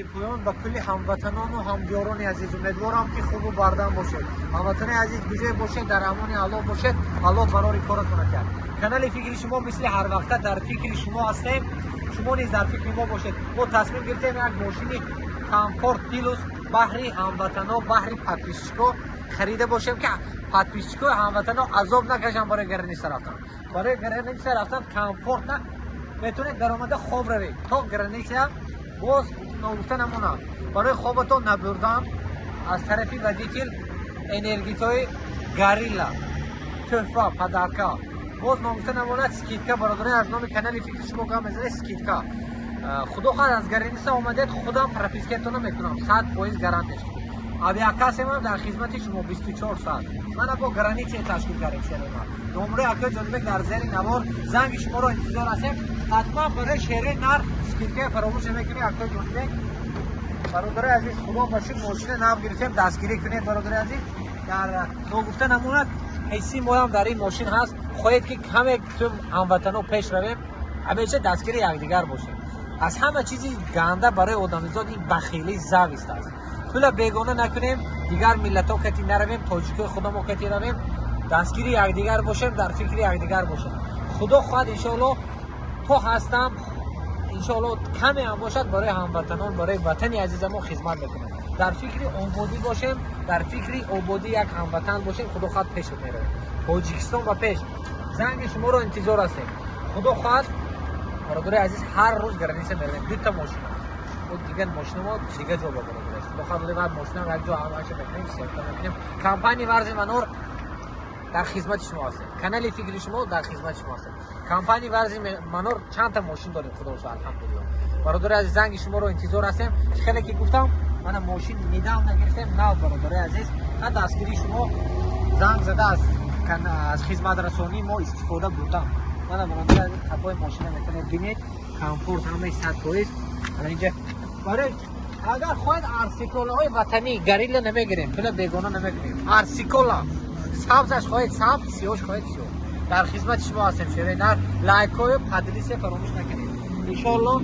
پایان با کلی هموطنان و همیاران عزیز امیدوارم که خوب و بردم باشید. هموطن عزیز بجای باشید، در امان الله باشید. الله برای کارتون کرد. کانال فکر شما مثل هر وقت در فکر شما هستیم. شما نیز در فکر ما باشید. ما تصمیم گرفتیم یک ماشین کامفورت پلوس بحری هموطنا بحری پادپیشچیکو خریده باشیم که پادپیشچیکو هموطنا عذاب نکشن برای گرانیسا رفتن. برای گرانیسا رفتن کامفورت نه میتونه درآمد خوب روی تا گرانیسا باز نگفته نمونه برای خوابتون نبردن از طرف ودیتیل انرژیتای گاریلا تحفه پدرکا باز نگفته نمونه سکیتکا برادرای از نام کانال فکر شما که میزنه سکیتکا خدا خواهد از گرانیسا اومدید خودم پراپیسکتون میکنم 100% گارانتش آبیاکاس ما در خدمت شما 24 ساعت من با گرانیسا تشکیل کردم شما نمره اکا جانبک در زیر نوار زنگ شما رو انتظار هستیم حتما برای شهر نر سکیتکا فراموش نکنید اکا جانبک برادر عزیز خدا باشید ماشین نو گرفتیم دستگیری کنید برادر عزیز در نگفته نمونه حسی ما هم در این ماشین هست خواهید که همه تو هموطنان پیش رویم همیشه دستگیری یکدیگر باشیم از همه چیزی گنده برای آدمیزاد این بخیلی زویست است پول بیگانه نکنیم دیگر ملت ها کتی نرویم تاجیک خودمون کتی رویم دستگیری یکدیگر باشیم در فکر یکدیگر باشیم خدا خواهد انشاءالله تو هستم انشاءالله کمی هم باشد برای هموطنان برای وطن عزیزمون خدمت بکنیم در فکر آبادی باشیم در فکر آبادی یک هموطن باشیم خدا خواهد پیش میره تاجیکستان و پیش زنگ شما رو انتظار هستیم خدا خواهد برادر عزیز هر روز گرانیسا میریم دو تا ماشین و دیگه ماشین ما دیگه جا برادر است بخاطر بعد ماشین هم یک جا همش بکنیم سیستم بکنیم کمپانی ورزی منور در خدمت شما هستیم کانال فکر شما در خدمت شما هستیم کمپانی ورزی منور چند تا ماشین داریم خدا رو الحمدلله برادر عزیز زنگ شما رو انتظار هستیم خیلی که گفتم من ماشین ندام نگرفتم نه برادر عزیز نه دستگیری شما زنگ زده از خدمت رسانی ما استفاده بودم من برادر عزیز تپای ماشین میتونید ببینید کامفورت همه 100% اینجا برای اگر خواهید ارسیکولا های وطنی گریلا نمیگیریم پول بیگانه نمیگیریم ارسیکولا سبزش خواهید سبز سیاهش خواهید سیاه در خدمت شما هستیم شیره در لایک های پدریس فراموش نکنید انشالله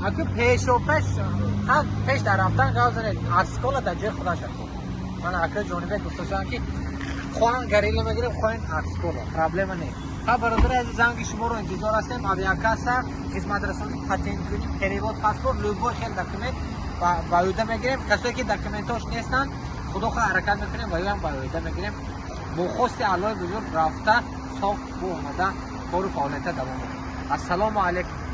اگه پیش و پیش در رفتن گاز زنید ارسیکولا در جای خدا شد من اکر جانبه دوستان که خواهن گریلا میگیریم خواهن ارسیکولا پرابلم نیست ها برادر عزیز زنگ شما رو انتظار هستیم آبیاکاسا خدمت رسانی پاتنت کنیم پریوت پاسپورت لوگو خیل دکمنت و بایوده میگیریم کسایی که دکمنتاش نیستن خدا خواهد حرکت میکنیم و هم بایوده میگیریم با خواست الله بزرگ رفته صاف و آمده کار فعالیت دوام السلام علیکم